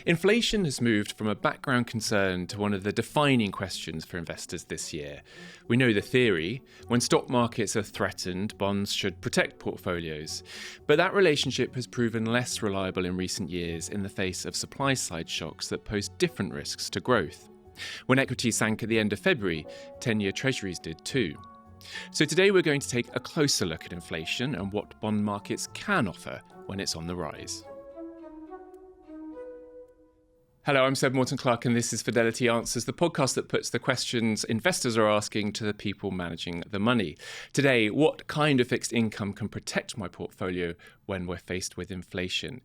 Inflation has moved from a background concern to one of the defining questions for investors this year. We know the theory: when stock markets are threatened, bonds should protect portfolios. But that relationship has proven less reliable in recent years in the face of supply-side shocks that pose different risks to growth. When equities sank at the end of February, 10-year treasuries did too. So today we're going to take a closer look at inflation and what bond markets can offer when it's on the rise. Hello, I'm Seb Morton-Clark and this is Fidelity Answers, the podcast that puts the questions investors are asking to the people managing the money. Today, what kind of fixed income can protect my portfolio when we're faced with inflation?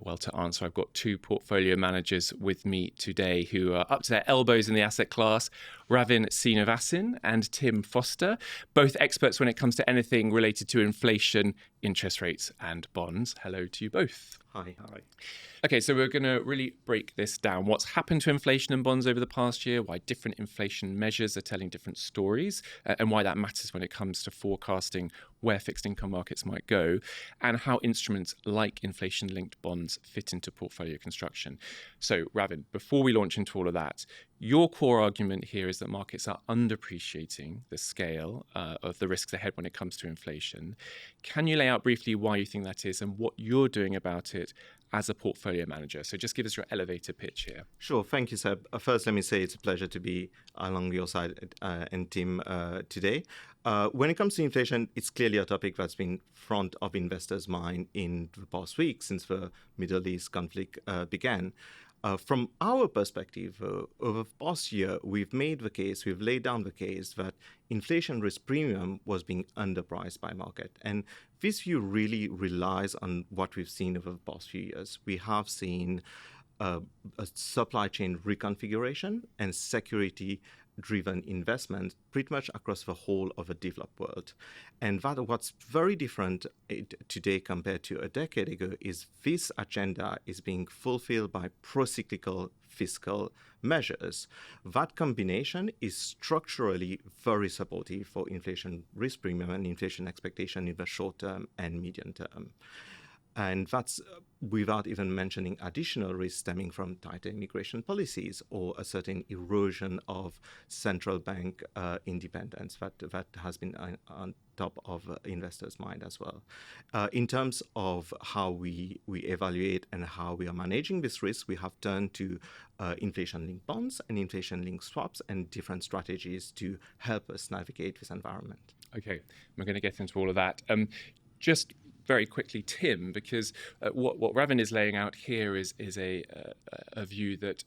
Well, to answer, I've got two portfolio managers with me today who are up to their elbows in the asset class: Ravin Seeneevassen and Tim Foster, both experts when it comes to anything related to inflation, interest rates and bonds. Hello to you both. Hi. Okay, so we're going to really break this down. What's happened to inflation and bonds over the past year, why different inflation measures are telling different stories, and why that matters when it comes to forecasting where fixed income markets might go, and how instruments like inflation-linked bonds fit into portfolio construction. So, Ravin, before we launch into all of that, your core argument here is that markets are underappreciating the scale of the risks ahead when it comes to inflation. Can you lay out briefly why you think that is and what you're doing about it as a portfolio manager? So just give us your elevator pitch here. Sure. Thank you, Seb. First, let me say it's a pleasure to be along your side and team today. When it comes to inflation, it's clearly a topic that's been front of investors' mind in the past week since the Middle East conflict began. From our perspective, over the past year, we've laid down the case that inflation risk premium was being underpriced by market. And this view really relies on what we've seen over the past few years. We have seen a supply chain reconfiguration and security-driven investment pretty much across the whole of the developed world. And that what's very different today compared to a decade ago is this agenda is being fulfilled by pro-cyclical fiscal measures. That combination is structurally very supportive for inflation risk premium and inflation expectation in the short term and medium term. And that's without even mentioning additional risks stemming from tighter immigration policies or a certain erosion of central bank independence that has been on top of investors' mind as well. In terms of how we evaluate and how we are managing this risk, we have turned to inflation-linked bonds and inflation-linked swaps and different strategies to help us navigate this environment. Okay, we're going to get into all of that. Just very quickly, Tim, because what Ravin is laying out here is a view that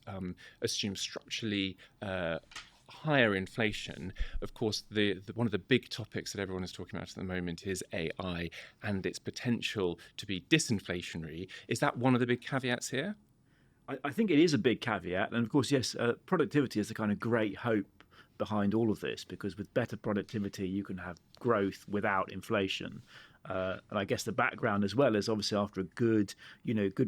assumes structurally higher inflation. Of course, the one of the big topics that everyone is talking about at the moment is AI and its potential to be disinflationary. Is that one of the big caveats here? I think it is a big caveat. And of course, yes, productivity is the kind of great hope behind all of this, because with better productivity, you can have growth without inflation. And I guess the background as well is obviously after a good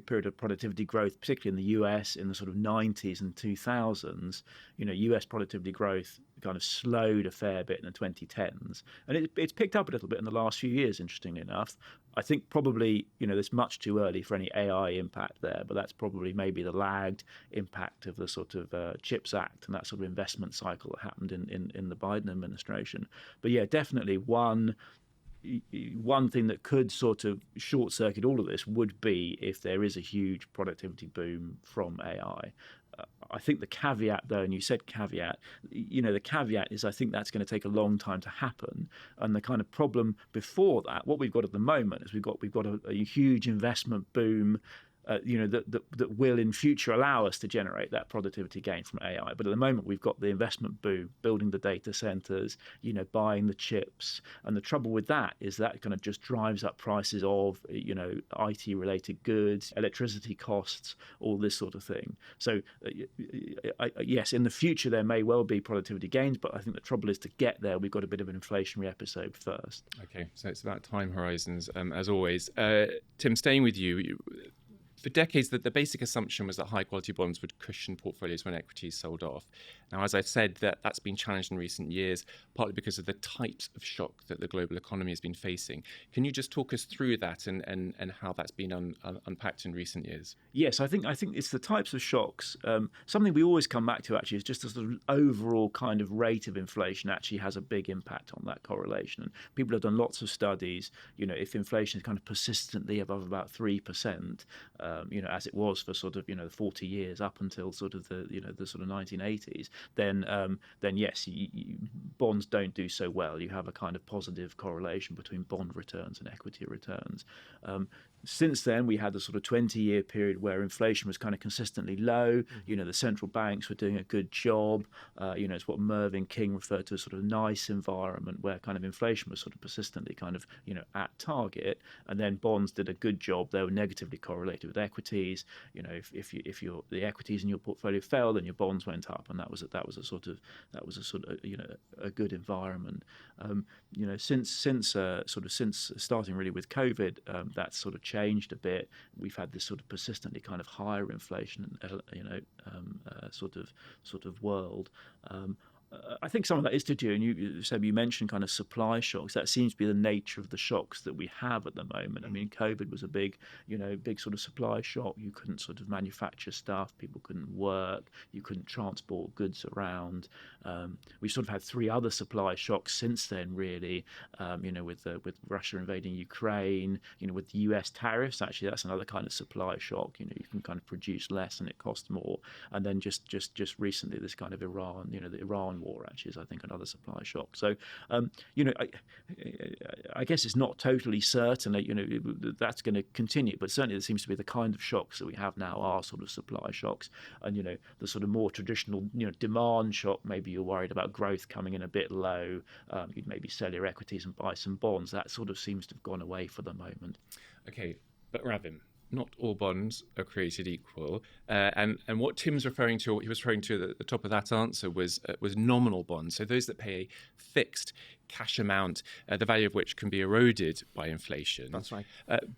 period of productivity growth, particularly in the US in the sort of 90s and 2000s, US productivity growth kind of slowed a fair bit in the 2010s. And it's picked up a little bit in the last few years, interestingly enough. I think probably, there's much too early for any AI impact there, but that's probably maybe the lagged impact of the sort of CHIPS Act and that sort of investment cycle that happened in the Biden administration. But yeah, definitely one thing that could sort of short circuit all of this would be if there is a huge productivity boom from AI. I think the caveat, though, and you said caveat, the caveat is I think that's going to take a long time to happen. And the kind of problem before that, what we've got at the moment is we've got a huge investment boom that will in future allow us to generate that productivity gain from AI. But at the moment, we've got the investment boom, building the data centers, buying the chips. And the trouble with that is that kind of just drives up prices of, IT-related goods, electricity costs, all this sort of thing. So, yes, in the future, there may well be productivity gains, but I think the trouble is to get there, we've got a bit of an inflationary episode first. Okay, so it's about time horizons, as always. Tim, staying with you, For decades, the basic assumption was that high-quality bonds would cushion portfolios when equities sold off. Now, as I've said, that's been challenged in recent years, partly because of the types of shock that the global economy has been facing. Can you just talk us through that and how that's been unpacked in recent years? Yes, I think it's the types of shocks. Something we always come back to actually is just the sort of overall kind of rate of inflation actually has a big impact on that correlation. And people have done lots of studies. If inflation is kind of persistently above about 3%, as it was for sort of 40 years up until sort of the sort of 1980s, then yes, bonds don't do so well. You have a kind of positive correlation between bond returns and equity returns. Since then, we had the sort of 20-year period where inflation was kind of consistently low. The central banks were doing a good job. It's what Mervyn King referred to as sort of nice environment where kind of inflation was sort of persistently kind of, at target. And then bonds did a good job. They were negatively correlated with equities. If the equities in your portfolio fell, then your bonds went up, and that was a sort of a good environment. Since starting really with COVID, that's sort of changed a bit. We've had this sort of persistently kind of higher inflation, sort of world. I think some of that is to do, and Seb, you mentioned kind of supply shocks. That seems to be the nature of the shocks that we have at the moment. I mean, COVID was a big sort of supply shock. You couldn't sort of manufacture stuff. People couldn't work. You couldn't transport goods around. We've sort of had three other supply shocks since then, really. With Russia invading Ukraine. With the US tariffs, actually, that's another kind of supply shock. You can kind of produce less and it costs more. And then just recently, this kind of Iran, the Iran war actually is, I think, another supply shock. So, I guess it's not totally certain that, that's going to continue, but certainly there seems to be the kind of shocks that we have now are sort of supply shocks. And, the sort of more traditional, demand shock, maybe you're worried about growth coming in a bit low. You'd maybe sell your equities and buy some bonds. That sort of seems to have gone away for the moment. Okay, but Ravin, not all bonds are created equal, and what Tim's referring to, what he was referring to at the top of that answer was nominal bonds. So those that pay a fixed cash amount, the value of which can be eroded by inflation. That's right.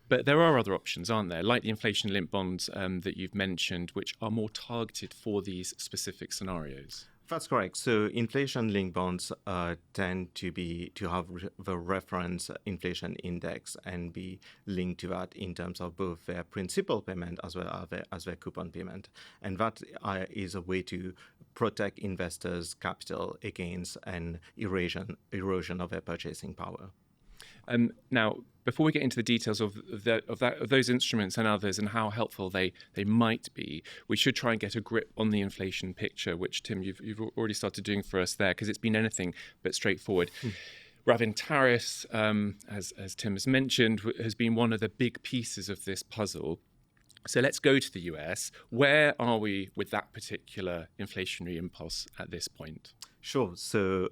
But there are other options, aren't there? Like the inflation-linked bonds that you've mentioned, which are more targeted for these specific scenarios. That's correct. So inflation-linked bonds tend to have the reference inflation index and be linked to that in terms of both their principal payment as well as their coupon payment. And that is a way to protect investors' capital against an erosion of their purchasing power. Now, before we get into the details of those instruments and others and how helpful they might be, we should try and get a grip on the inflation picture, which, Tim, you've already started doing for us there, because it's been anything but straightforward. Ravin, tariffs, as Tim has mentioned, has been one of the big pieces of this puzzle. So let's go to the US. Where are we with that particular inflationary impulse at this point? Sure. So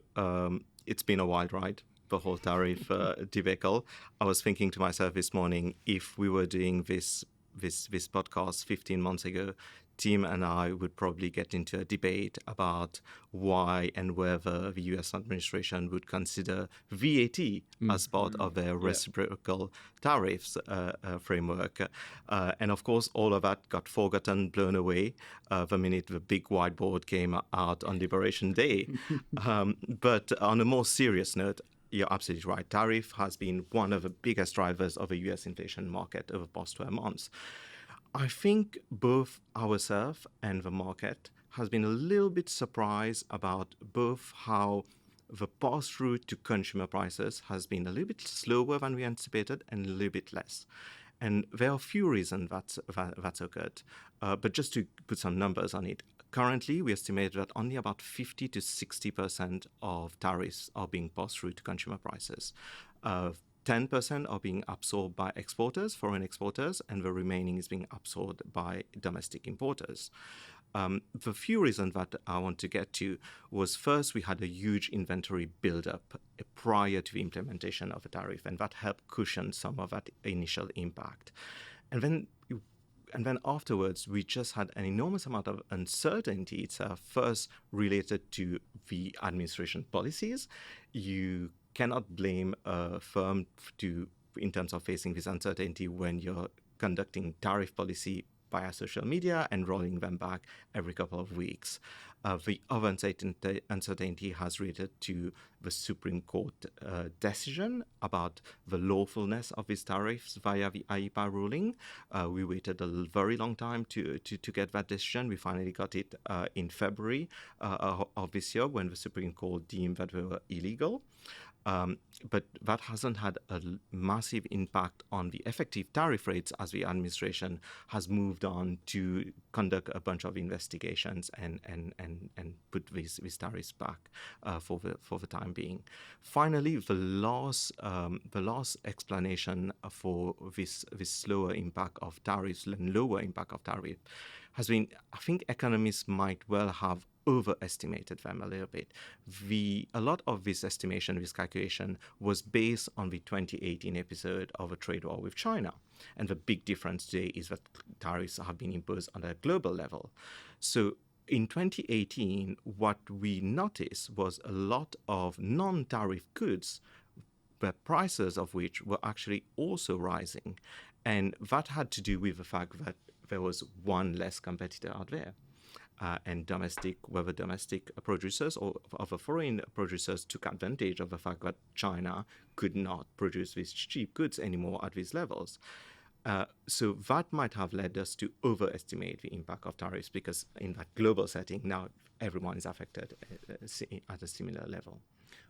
it's been a wild ride, the whole tariff debacle. I was thinking to myself this morning, if we were doing this podcast 15 months ago, Tim and I would probably get into a debate about why and whether the US administration would consider VAT as part of their reciprocal tariffs framework. And of course, all of that got forgotten, blown away the minute the big whiteboard came out on Liberation Day. But on a more serious note, you're absolutely right. Tariff has been one of the biggest drivers of the US inflation market over the past 12 months. I think both ourselves and the market has been a little bit surprised about both how the pass-through to consumer prices has been a little bit slower than we anticipated and a little bit less. And there are a few reasons that's occurred. But just to put some numbers on it, currently we estimate that only about 50 to 60% of tariffs are being passed through to consumer prices. 10% are being absorbed by exporters, foreign exporters, and the remaining is being absorbed by domestic importers. The few reasons that I want to get to was, first, we had a huge inventory buildup prior to the implementation of the tariff, and that helped cushion some of that initial impact. And then afterwards, we just had an enormous amount of uncertainty. It's first related to the administration policies. You cannot blame a firm in terms of facing this uncertainty when you're conducting tariff policy via social media and rolling them back every couple of weeks. The other uncertainty has related to the Supreme Court decision about the lawfulness of these tariffs via the IEEPA ruling. We waited a very long time to get that decision. We finally got it in February of this year when the Supreme Court deemed that they were illegal. But that hasn't had a massive impact on the effective tariff rates as the administration has moved on to conduct a bunch of investigations and put these tariffs back for the time being. Finally, the last explanation for this slower impact of tariffs and lower impact of tariff has been, I think economists might well have overestimated them a little bit. A lot of this estimation, this calculation, was based on the 2018 episode of a trade war with China. And the big difference today is that tariffs have been imposed on a global level. So in 2018, what we noticed was a lot of non-tariff goods, the prices of which were actually also rising. And that had to do with the fact that there was one less competitor out there. And whether domestic producers or other foreign producers took advantage of the fact that China could not produce these cheap goods anymore at these levels. So that might have led us to overestimate the impact of tariffs, because in that global setting, now everyone is affected at a similar level.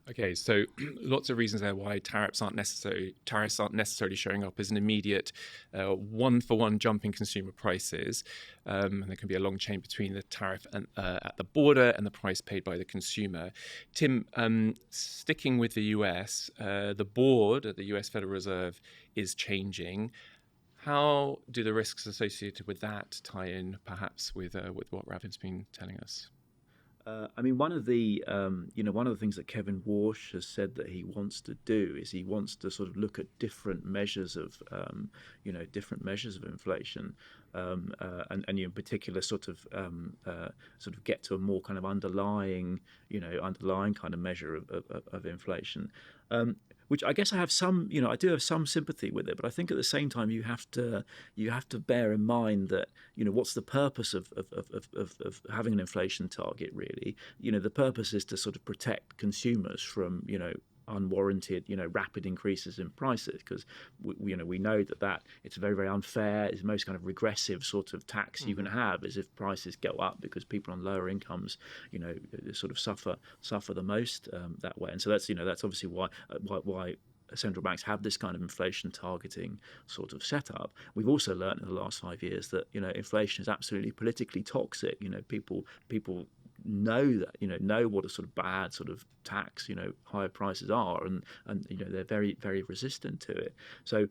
Okay, so lots of reasons there why tariffs aren't necessarily showing up as an immediate one-for-one jump in consumer prices. And there can be a long chain between the tariff at the border and the price paid by the consumer. Tim, sticking with the US, the board at the US Federal Reserve is changing. How do the risks associated with that tie in, perhaps, with what Ravin's been telling us? I mean, one of the things that Kevin Warsh has said that he wants to do is he wants to sort of look at different measures of inflation, and in particular sort of get to a more kind of underlying kind of measure of inflation. Which I guess I do have some sympathy with it, but I think at the same time you have to bear in mind that what's the purpose of having an inflation target really? The purpose is to sort of protect consumers from unwarranted rapid increases in prices, because we know that it's very, very unfair. It's the most kind of regressive sort of tax you can have, is if prices go up, because people on lower incomes sort of suffer the most that way. And so that's obviously why central banks have this kind of inflation targeting sort of setup. We've also learned in the last 5 years that inflation is absolutely politically toxic. People know that know what a sort of bad sort of tax higher prices are, and they're very, very resistant to it. So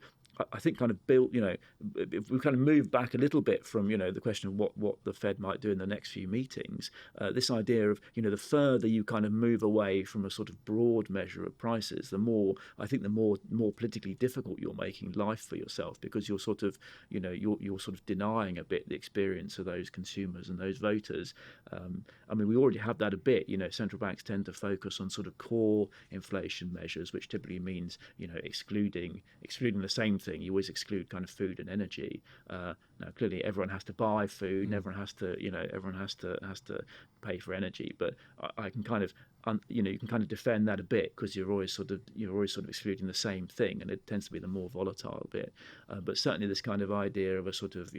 I think kind of if we kind of move back a little bit from the question of what the Fed might do in the next few meetings, this idea of the further you kind of move away from a sort of broad measure of prices, the more politically difficult you're making life for yourself, because you're sort of you're sort of denying a bit the experience of those consumers and those voters. I mean, we already have that a bit. Central banks tend to focus on sort of core inflation measures, which typically means excluding the same thing. You always exclude kind of food and energy. Now, clearly, everyone has to buy food, and everyone has to pay for energy. But I can kind of you can kind of defend that a bit, because you're always sort of excluding the same thing, and it tends to be the more volatile bit. But certainly, this kind of idea of a sort of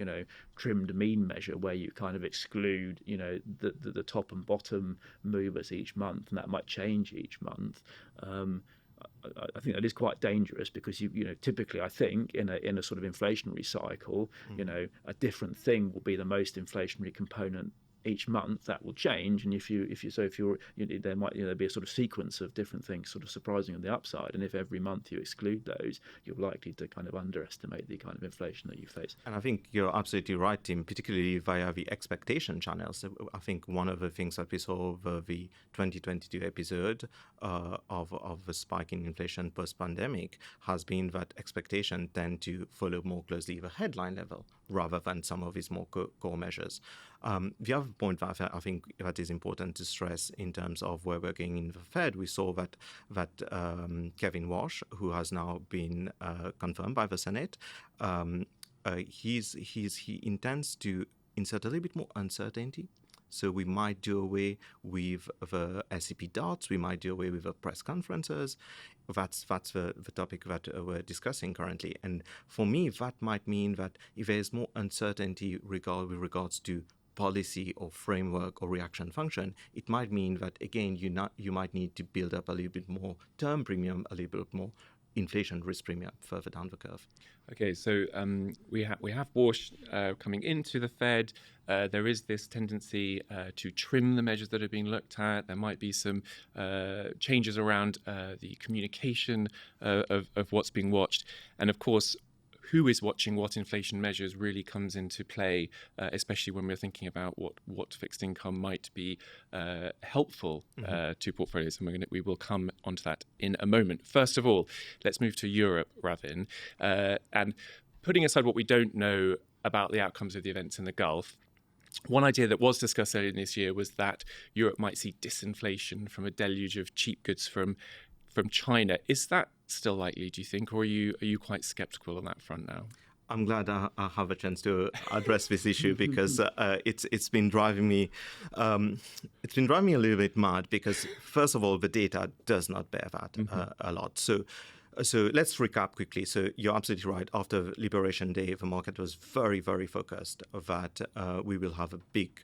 trimmed mean measure, where you kind of exclude the top and bottom movers each month, and that might change each month. I think that is quite dangerous, because typically, I think in a sort of inflationary cycle, a different thing will be the most inflationary component each month. That will change, and there might be a sort of sequence of different things sort of surprising on the upside, and if every month you exclude those, you're likely to kind of underestimate the kind of inflation that you face. And I think you're absolutely right, Tim, particularly via the expectation channels. I think one of the things that we saw over the 2022 episode of the spike in inflation post-pandemic has been that expectation tend to follow more closely the headline level rather than some of these more core measures. The other point that I think that is important to stress in terms of where we're going in the Fed, we saw that Kevin Warsh, who has now been confirmed by the Senate, he intends to insert a little bit more uncertainty. So we might do away with the SCP dots. We might do away with the press conferences. That's the topic that we're discussing currently. And for me, that might mean that if there is more uncertainty with regards to policy or framework or reaction function, it might mean that, again, you might need to build up a little bit more term premium, a little bit more inflation risk premium further down the curve. Okay, so we have Warsh coming into the Fed. There is this tendency to trim the measures that are being looked at. There might be some changes around the communication of what's being watched. And of course, who is watching what inflation measures really comes into play, especially when we're thinking about what fixed income might be helpful to portfolios. And we will come onto that in a moment. First of all, let's move to Europe, Ravin. And putting aside what we don't know about the outcomes of the events in the Gulf, one idea that was discussed earlier this year was that Europe might see disinflation from a deluge of cheap goods from China. Is that still likely, do you think, or are you quite sceptical on that front now? I'm glad I have a chance to address this issue because it's been driving me a little bit mad because, first of all, the data does not bear that a lot. So let's recap quickly. So you're absolutely right. After Liberation Day, the market was very, very focused that we will have a big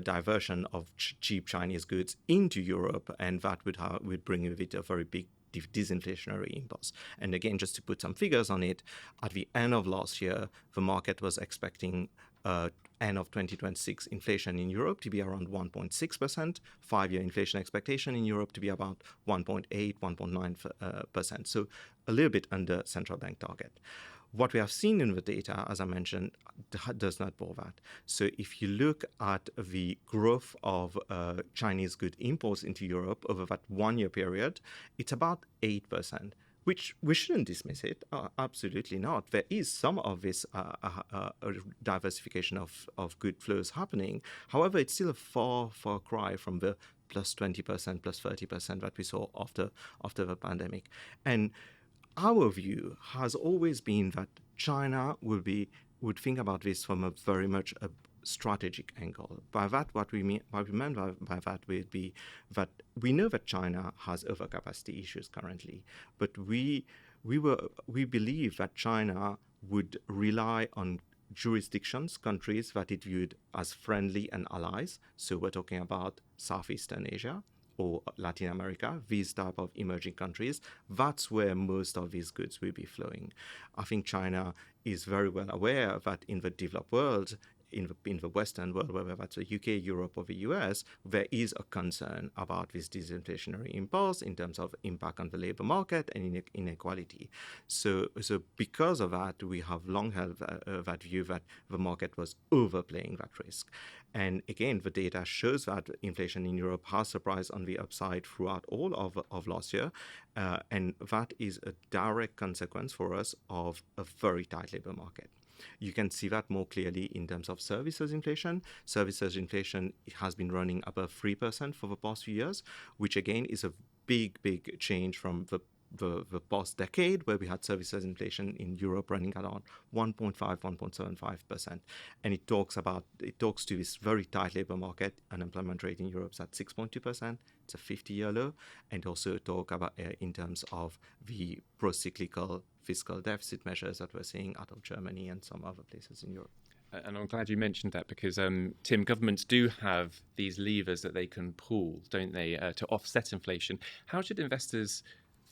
diversion of cheap Chinese goods into Europe, and that would bring with it a very big disinflationary impulse. And again, just to put some figures on it, at the end of last year, the market was expecting end of 2026 inflation in Europe to be around 1.6%, 5-year inflation expectation in Europe to be about 1.8, 1.9%. So a little bit under central bank target. What we have seen in the data, as I mentioned, does not bear that. So if you look at the growth of Chinese good imports into Europe over that 1-year period, it's about 8%. Which we shouldn't dismiss it. Absolutely not. There is some of this diversification of good flows happening. However, it's still a far cry from the plus 20%, plus 30% that we saw after the pandemic. And our view has always been that China would think about this from a very much a strategic angle. By that, what we meant by that would be that we know that China has overcapacity issues currently, but we believe that China would rely on jurisdictions, countries that it viewed as friendly and allies. So we're talking about Southeastern Asia or Latin America, these type of emerging countries. That's where most of these goods will be flowing. I think China is very well aware that in the developed world, in the Western world, whether that's the UK, Europe, or the US, there is a concern about this disinflationary impulse in terms of impact on the labor market and inequality. So because of that, we have long held that view that the market was overplaying that risk. And again, the data shows that inflation in Europe has surprised on the upside throughout all of last year. And that is a direct consequence for us of a very tight labor market. You can see that more clearly in terms of services inflation. Services inflation has been running above 3% for the past few years, which again is a big change from the past decade, where we had services inflation in Europe running around 1.5, 1.75%. And it talks to this very tight labor market. Unemployment rate in Europe is at 6.2%. It's a 50-year low. And also talk about in terms of the pro-cyclical fiscal deficit measures that we're seeing out of Germany and some other places in Europe. And I'm glad you mentioned that because, Tim, governments do have these levers that they can pull, don't they, to offset inflation. How should investors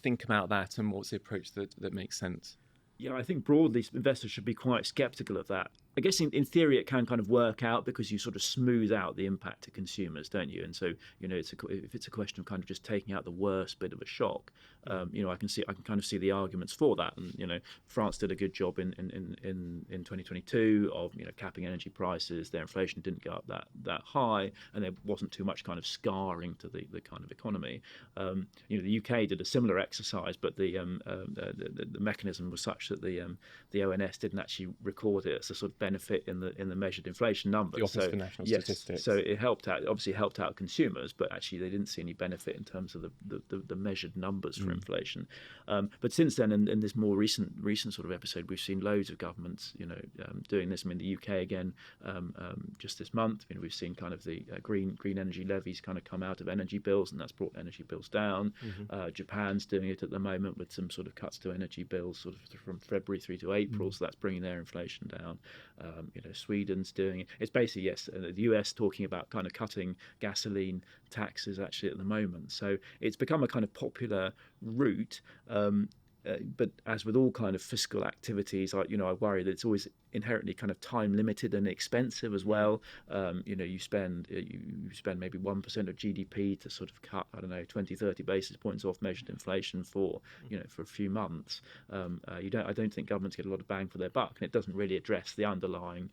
think about that, and what's the approach that makes sense? Yeah, I think broadly investors should be quite sceptical of that. I guess in theory it can kind of work out because you sort of smooth out the impact to consumers, don't you? And so, if it's a question of kind of just taking out the worst bit of a shock, I can kind of see the arguments for that. And France did a good job in 2022 of capping energy prices. Their inflation didn't go up that high, and there wasn't too much kind of scarring to the kind of economy. The UK did a similar exercise, but the mechanism was such that the ONS didn't actually record it as a sort of benefit in the measured inflation numbers. The Office for National Statistics. So it obviously helped out consumers, but actually they didn't see any benefit in terms of the measured numbers for inflation. But since then, in this more recent sort of episode, we've seen loads of governments, doing this. I mean, the UK again, just this month, we've seen kind of the green energy levies kind of come out of energy bills, and that's brought energy bills down. Japan's doing it at the moment with some sort of cuts to energy bills, sort of from February through to April, so that's bringing their inflation down. Sweden's doing it. It's basically, yes, the US talking about kind of cutting gasoline taxes actually at the moment. So it's become a kind of popular route. But as with all kind of fiscal activities, I worry that it's always inherently kind of time limited and expensive as well. You spend maybe 1% of GDP to sort of cut, 20-30 basis points off measured inflation for a few months. I don't think governments get a lot of bang for their buck, and it doesn't really address the underlying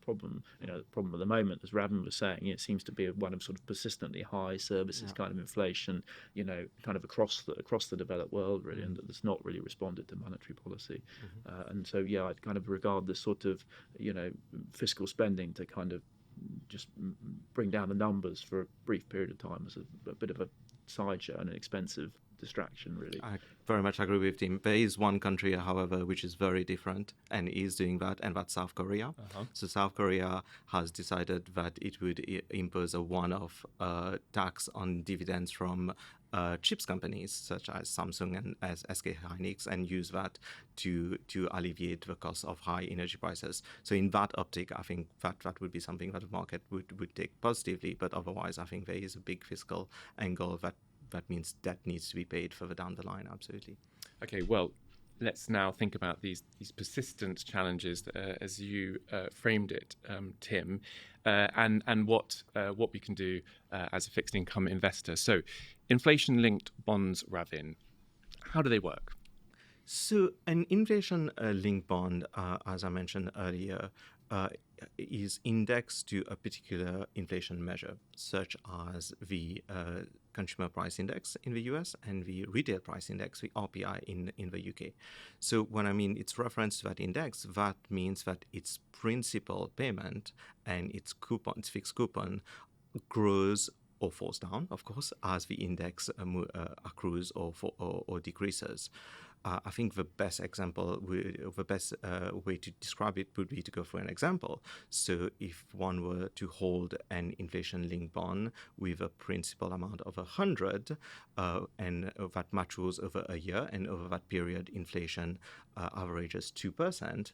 problem. The problem at the moment, as Ravin was saying, it seems to be one of sort of persistently high services kind of inflation, kind of across the developed world really, and that's not really responded to monetary policy. And so I'd kind of regard this sort of fiscal spending to kind of just bring down the numbers for a brief period of time as a bit of a sideshow and an expensive distraction, really. I very much agree with him. There is one country, however, which is very different and is doing that, and that's South Korea. So South Korea has decided that it would impose a one-off tax on dividends from chips companies such as Samsung and as SK Hynix, and use that to alleviate the cost of high energy prices. So in that optic, I think that would be something that the market would take positively, but otherwise I think there is a big fiscal angle that means that needs to be paid further down the line, absolutely. Okay, well, let's now think about these persistent challenges as you framed it, Tim, and what we can do as a fixed income investor. So, inflation-linked bonds, Ravin, how do they work? So, an inflation-linked bond, as I mentioned earlier, is indexed to a particular inflation measure, such as the Consumer Price Index in the US and the Retail Price Index, the RPI in the UK. So when I mean its reference to that index, that means that its principal payment and its fixed coupon grows or falls down, of course, as the index accrues or decreases. I think the best way to describe it would be to go for an example. So if one were to hold an inflation-linked bond with a principal amount of 100, and that matures over a year, and over that period inflation averages 2%,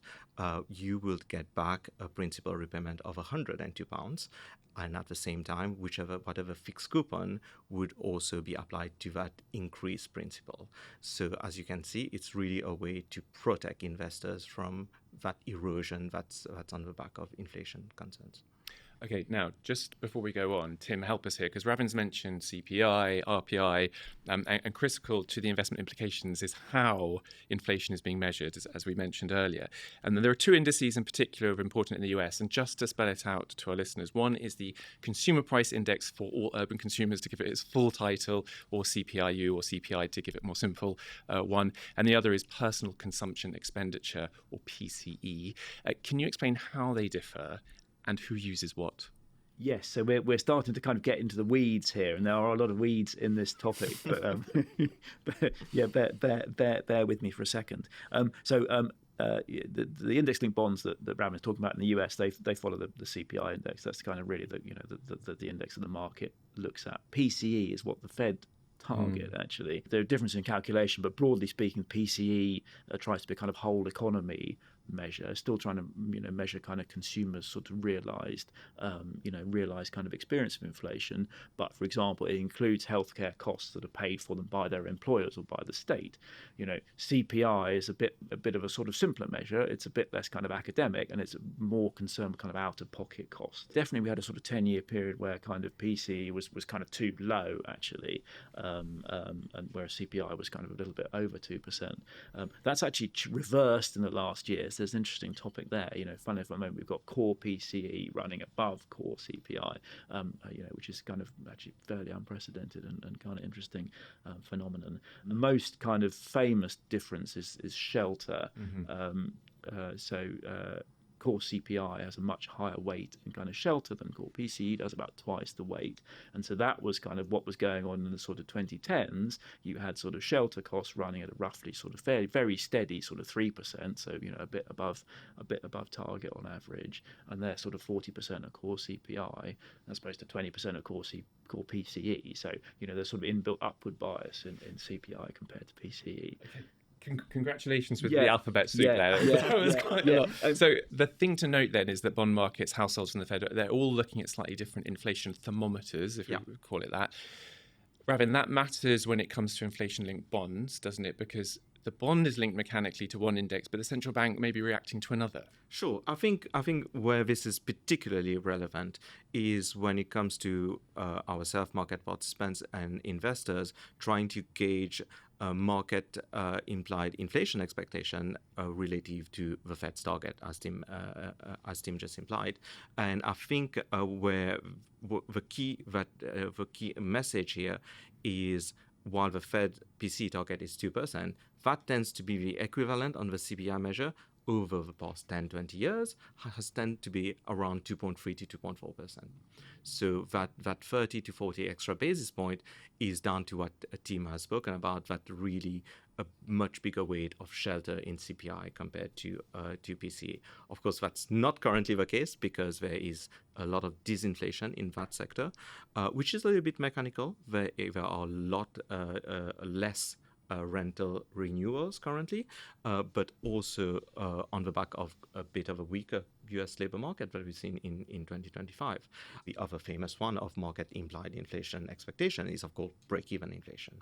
you will get back a principal repayment of £102, and at the same time, whatever fixed coupon would also be applied to that increased principal. So as you can see, it's really a way to protect investors from that erosion that's on the back of inflation concerns. Okay, now, just before we go on, Tim, help us here, because Ravin's mentioned CPI, RPI, and critical to the investment implications is how inflation is being measured, as we mentioned earlier. And there are two indices in particular of important in the US, and just to spell it out to our listeners, one is the Consumer Price Index for all urban consumers, to give it its full title, or CPIU, or CPI to give it more simple one, and the other is Personal Consumption Expenditure, or PCE. Can you explain how they differ and who uses what? Yes, so we're starting to kind of get into the weeds here, and there are a lot of weeds in this topic. But, bear with me for a second. The index-linked bonds that Ravin is talking about in the US, they follow the CPI index. That's kind of really the index that the market looks at. PCE is what the Fed target, actually. There are differences in calculation, but broadly speaking, PCE tries to be kind of whole economy measure, still trying to measure kind of consumers sort of realized kind of experience of inflation. But for example, it includes healthcare costs that are paid for them by their employers or by the state. CPI is a bit of a sort of simpler measure. It's a bit less kind of academic, and it's more concerned with kind of out-of-pocket costs. Definitely, we had a sort of 10-year period where kind of PCE was kind of too low, actually, and whereas CPI was kind of a little bit over 2%. That's actually reversed in the last year. There's an interesting topic there. Funnily for a moment, we've got core PCE running above core CPI, which is kind of actually fairly unprecedented and kind of interesting phenomenon. The most kind of famous difference is shelter. core CPI has a much higher weight in kind of shelter than core PCE does, about twice the weight. And so that was kind of what was going on in the sort of 2010s. You had sort of shelter costs running at a roughly sort of very steady sort of 3%, so a bit above target on average, and they're sort of 40% of core CPI as opposed to 20% of core PCE. So there's sort of inbuilt upward bias in CPI compared to PCE. Okay. Congratulations with the alphabet soup there. So the thing to note then is that bond markets, households and the Fed, they're all looking at slightly different inflation thermometers, if you would call it that. Ravin, that matters when it comes to inflation-linked bonds, doesn't it? Because the bond is linked mechanically to one index, but the central bank may be reacting to another. Sure. I think where this is particularly relevant is when it comes to our self-market participants and investors trying to gauge market implied inflation expectation relative to the Fed's target, as Tim just implied. And I think where the key message here is, while the Fed PC target is 2%, that tends to be the equivalent on the CPI measure over the past 10, 20 years, has tended to be around 2.3 to 2.4%. So that 30 to 40 extra basis point is down to what Tim has spoken about, that really a much bigger weight of shelter in CPI compared to PCE. Of course, that's not currently the case because there is a lot of disinflation in that sector, which is a little bit mechanical. There are a lot less rental renewals currently, but also on the back of a bit of a weaker US labor market that we've seen in 2025. The other famous one of market implied inflation expectation is, of course, break-even inflation.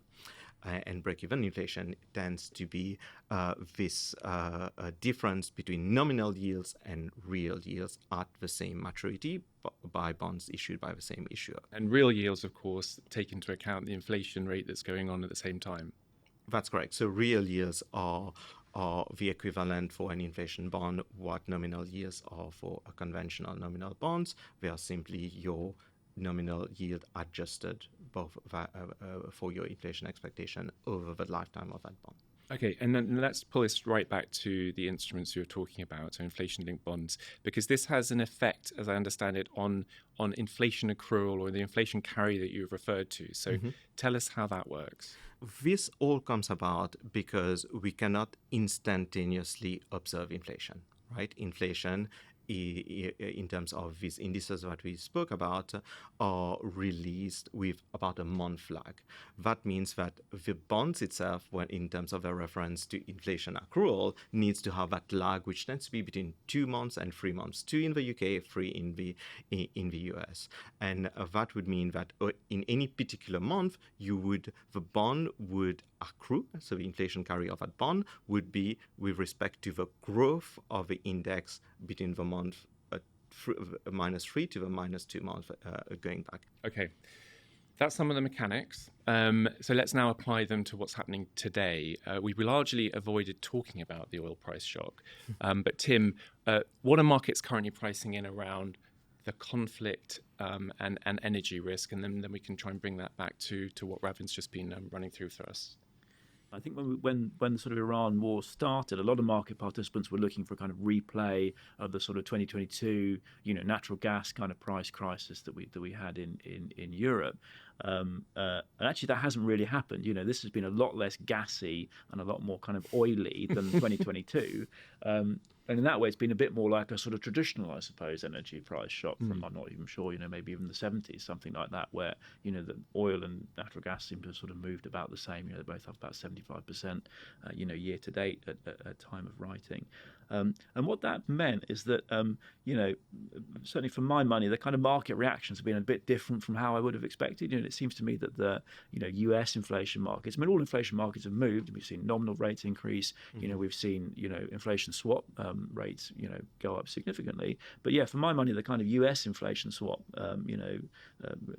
And break-even inflation tends to be this difference between nominal yields and real yields at the same maturity by bonds issued by the same issuer. And real yields, of course, take into account the inflation rate that's going on at the same time. That's correct. So real yields are the equivalent for an inflation bond what nominal yields are for a conventional nominal bonds. They are simply your nominal yield adjusted both for your inflation expectation over the lifetime of that bond. Okay, and then let's pull this right back to the instruments you're talking about, so inflation-linked bonds, because this has an effect, as I understand it, on inflation accrual or the inflation carry that you've referred to. So tell us how that works. This all comes about because we cannot instantaneously observe inflation, right? Inflation, in terms of these indices that we spoke about, are released with about a month lag. That means that the bonds itself, when in terms of a reference to inflation accrual, needs to have that lag, which tends to be between 2 months and 3 months, 2 in the UK, 3 in the US. And that would mean that in any particular month, the bond would accrue, so the inflation carry of that bond would be with respect to the growth of the index between the month -3 to the -2 months going back. Okay, that's some of the mechanics. So let's now apply them to what's happening today. We largely avoided talking about the oil price shock. But Tim, what are markets currently pricing in around the conflict and energy risk? And then we can try and bring that back to what Ravin's just been running through for us. I think when the sort of Iran war started, a lot of market participants were looking for a kind of replay of the sort of 2022, natural gas kind of price crisis that we had in Europe. And actually, that hasn't really happened. This has been a lot less gassy and a lot more kind of oily than 2022. And in that way, it's been a bit more like a sort of traditional, I suppose, energy price shock from, I'm not even sure, maybe even the 70s, something like that, where, the oil and natural gas seem to have sort of moved about the same. They're both up about 75%, year to date at time of writing. And what that meant is that, certainly for my money, the kind of market reactions have been a bit different from how I would have expected. It seems to me that the, US inflation markets, all inflation markets have moved. We've seen nominal rates increase. We've seen, inflation swap rates, go up significantly. But yeah, for my money, the kind of US inflation swap,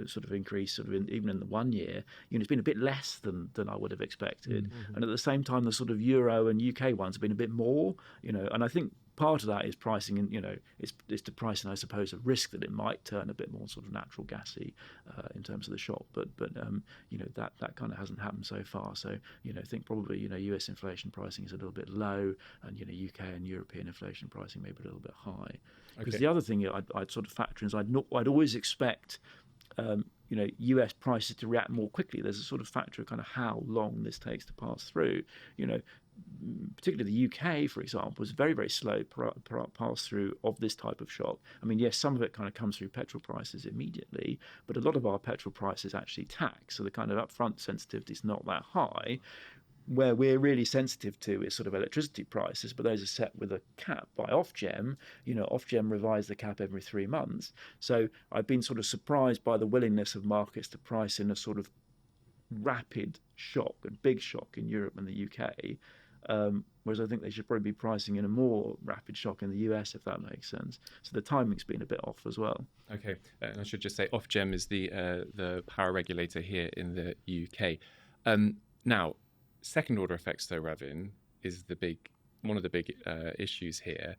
sort of increase, even in the 1 year, it's been a bit less than I would have expected. And at the same time, the sort of Euro and UK ones have been a bit more, and I think part of that is pricing, and it's to pricing, I suppose, a risk that it might turn a bit more sort of natural gassy in terms of the shock. But that kind of hasn't happened so far. So I think probably US inflation pricing is a little bit low, and UK and European inflation pricing maybe a little bit high. Because the other thing I'd sort of factor in is I'd always expect US prices to react more quickly. There's a sort of factor of kind of how long this takes to pass through. Particularly the UK, for example, is very, very slow pass through of this type of shock. I mean, yes, some of it kind of comes through petrol prices immediately, but a lot of our petrol prices actually tax, so the kind of upfront sensitivity is not that high. Where we're really sensitive to is sort of electricity prices, but those are set with a cap by Ofgem. Ofgem revise the cap every 3 months. So I've been sort of surprised by the willingness of markets to price in a sort of rapid shock, a big shock in Europe and the UK. Whereas I think they should probably be pricing in a more rapid shock in the US, if that makes sense. So the timing's been a bit off as well. Okay, and I should just say Ofgem is the power regulator here in the UK. Now, second order effects, though, Ravin, is one of the big issues here.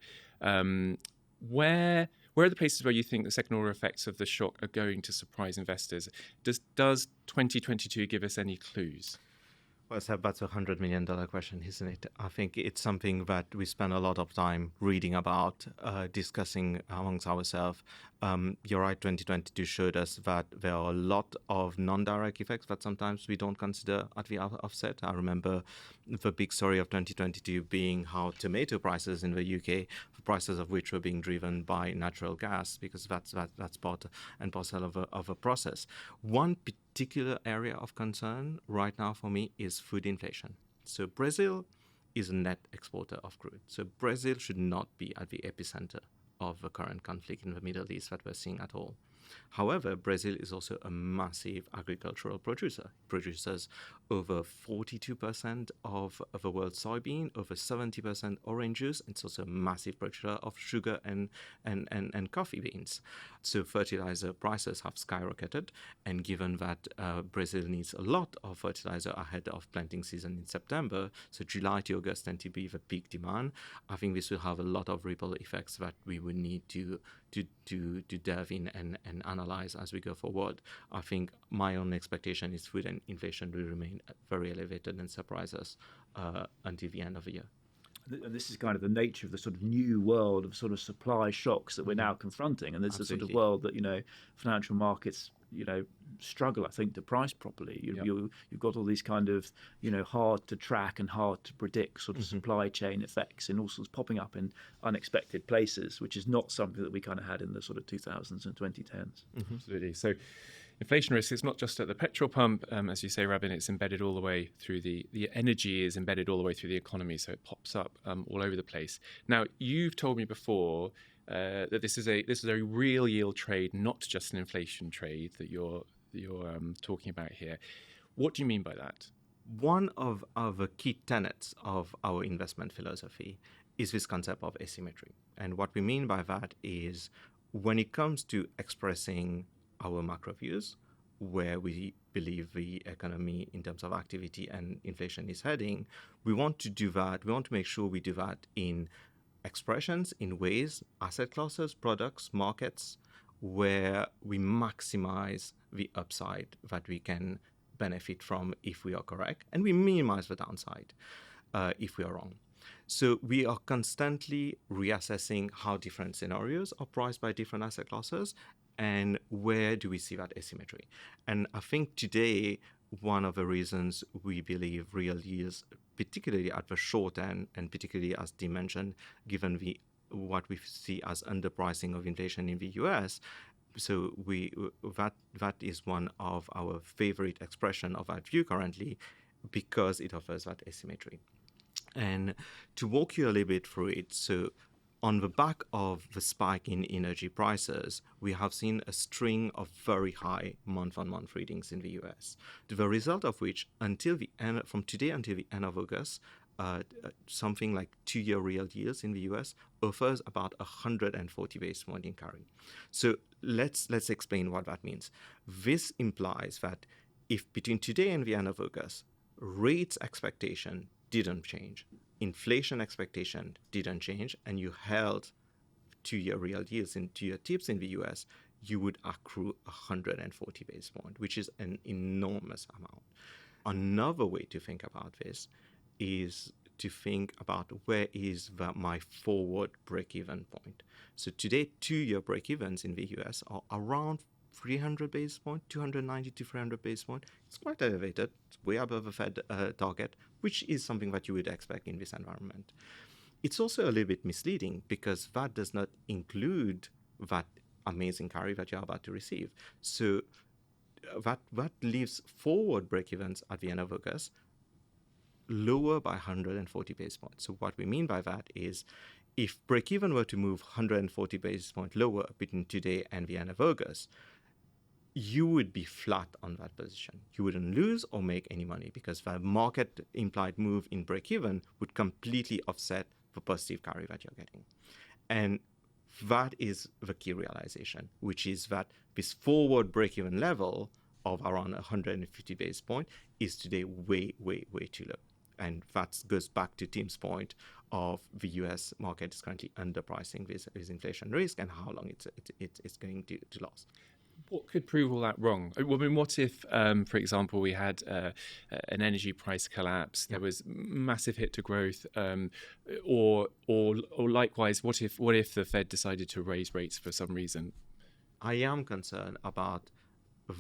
Where are the places where you think the second order effects of the shock are going to surprise investors? Does 2022 give us any clues? Well, Seb, that's $100 million question, isn't it? I think it's something that we spend a lot of time reading about, discussing amongst ourselves. You're right, 2022 showed us that there are a lot of non-direct effects that sometimes we don't consider at the offset. I remember the big story of 2022 being how tomato prices in the UK, the prices of which were being driven by natural gas, because that's part and parcel of a process. One particular area of concern right now for me is food inflation. So Brazil is a net exporter of crude. So Brazil should not be at the epicenter of the current conflict in the Middle East that we're seeing at all. However, Brazil is also a massive agricultural producer. It produces over 42% of the world's soybean, over 70% orange juice. It's also a massive producer of sugar and coffee beans. So fertilizer prices have skyrocketed, and given that Brazil needs a lot of fertilizer ahead of planting season in September, so July to August tend to be the peak demand, I think this will have a lot of ripple effects that we would need to delve in and analyze as we go forward. I think my own expectation is food and inflation will remain very elevated and surprise us until the end of the year. And this is kind of the nature of the sort of new world of sort of supply shocks that we're now confronting. And this is a sort of world that, financial markets, struggle, I think, to price properly. You've got all these kind of, hard to track and hard to predict sort of supply chain effects and all sorts popping up in unexpected places, which is not something that we kind of had in the sort of 2000s and 2010s. Absolutely. So inflation risk is not just at the petrol pump, as you say, Ravin, it's embedded all the way through the energy is embedded all the way through the economy, so it pops up all over the place. Now, you've told me before that this is a real yield trade, not just an inflation trade that you're talking about here. What do you mean by that? One of the key tenets of our investment philosophy is this concept of asymmetry. And what we mean by that is when it comes to expressing our macro views, where we believe the economy in terms of activity and inflation is heading, we want to do that. We want to make sure we do that in expressions, in ways, asset classes, products, markets, where we maximize the upside that we can benefit from if we are correct, and we minimize the downside if we are wrong. So we are constantly reassessing how different scenarios are priced by different asset classes and where do we see that asymmetry. And I think today, one of the reasons we believe real yields, particularly at the short end, and particularly as Tim mentioned, given what we see as underpricing of inflation in the US, so that is one of our favorite expression of that view currently, because it offers that asymmetry. And to walk you a little bit through it, so on the back of the spike in energy prices, we have seen a string of very high month-on-month readings in the US, the result of which, from today until the end of August, something like 2-year real yields in the US offers about 140 basis points in carry. So let's explain what that means. This implies that if between today and the end of August, rates expectation didn't change, inflation expectation didn't change and you held 2-year real yields and 2-year tips in the US, you would accrue 140 basis points, which is an enormous amount. Another way to think about this is to think about where is my forward break-even point. So today, 2-year break-evens in the US are around 300 basis points, 290 to 300 basis points. It's quite elevated. It's way above the Fed target, which is something that you would expect in this environment. It's also a little bit misleading because that does not include that amazing carry that you're about to receive. So that leaves forward break-evens at the end of August lower by 140 basis points. So what we mean by that is if break-even were to move 140 basis points lower between today and the end of August, you would be flat on that position. You wouldn't lose or make any money because the market implied move in break-even would completely offset the positive carry that you're getting. And that is the key realization, which is that this forward break-even level of around 150 basis points is today way, way, way too low. And that goes back to Tim's point of the US market is currently underpricing this inflation risk and how long it's going to last. What could prove all that wrong? I mean, what if, for example, we had an energy price collapse? There was massive hit to growth, or likewise, what if the Fed decided to raise rates for some reason? I am concerned about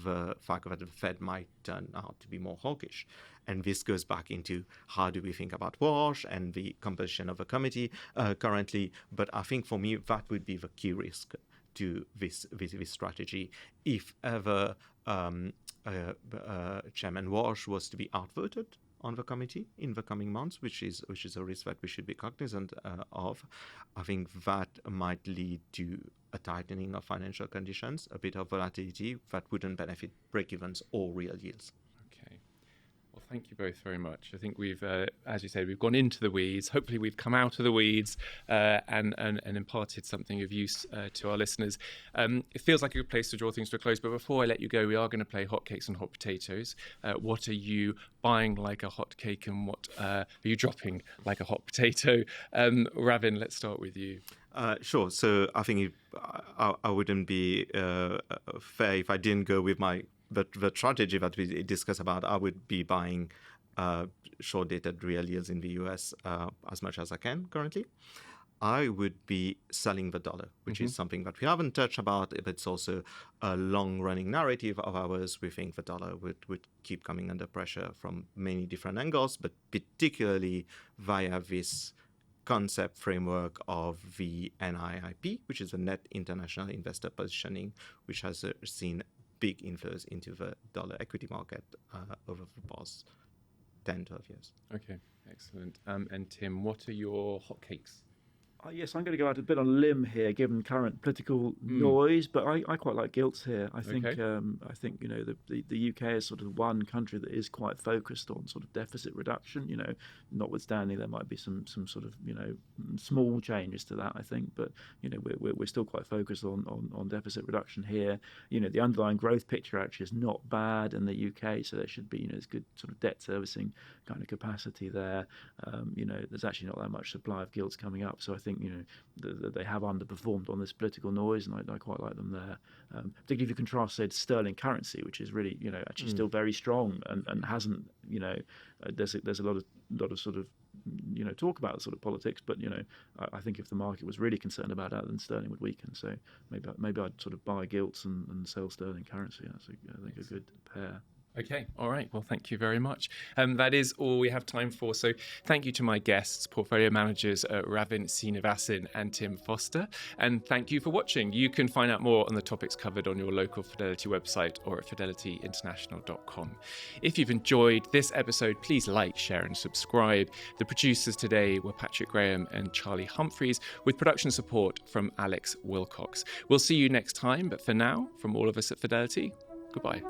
the fact that the Fed might turn out to be more hawkish. And this goes back into how do we think about WASH and the composition of a committee currently. But I think for me, that would be the key risk to this strategy. If ever Chairman Walsh was to be outvoted on the committee in the coming months, which is a risk that we should be cognizant of, I think that might lead to a tightening of financial conditions, a bit of volatility that wouldn't benefit break-evens or real yields. Well, thank you both very much. I think we've, as you said, we've gone into the weeds. Hopefully we've come out of the weeds and imparted something of use to our listeners. It feels like a good place to draw things to a close, but before I let you go, we are going to play hotcakes and hot potatoes. What are you buying like a hot cake and what are you dropping like a hot potato? Ravin, let's start with you. Sure. So I think I wouldn't be fair if I didn't go with the strategy that we discussed about. I would be buying short-dated real yields in the US as much as I can currently. I would be selling the dollar, which is something that we haven't touched about. It's also a long-running narrative of ours. We think the dollar would keep coming under pressure from many different angles, but particularly via this concept framework of the NIIP, which is the Net International Investor Positioning, which has seen big inflows into the dollar equity market over the past 10, 12 years. Okay, excellent. And Tim, what are your hotcakes? Yes, I'm going to go out a bit on a limb here, given current political noise. But I quite like gilts here. I think you know the UK is sort of one country that is quite focused on sort of deficit reduction. You know, notwithstanding there might be some sort of small changes to that. I think, but we're still quite focused on deficit reduction here. The underlying growth picture actually is not bad in the UK, so there should be there's good sort of debt servicing kind of capacity there. There's actually not that much supply of gilts coming up, so I think they have underperformed on this political noise, and I quite like them there. Particularly if you contrast, say, to sterling currency, which is really actually still very strong and hasn't there's a lot of sort of talk about sort of politics, but I think if the market was really concerned about that, then sterling would weaken. So maybe I'd sort of buy gilts and sell sterling currency. That's I think a good pair. Okay, all right. Well, thank you very much. That is all we have time for. So thank you to my guests, portfolio managers Ravin, Seeneevassen and Tim Foster. And thank you for watching. You can find out more on the topics covered on your local Fidelity website or at fidelityinternational.com. If you've enjoyed this episode, please like, share and subscribe. The producers today were Patrick Graham and Charlie Humphreys, with production support from Alex Willcox. We'll see you next time, but for now, from all of us at Fidelity, goodbye.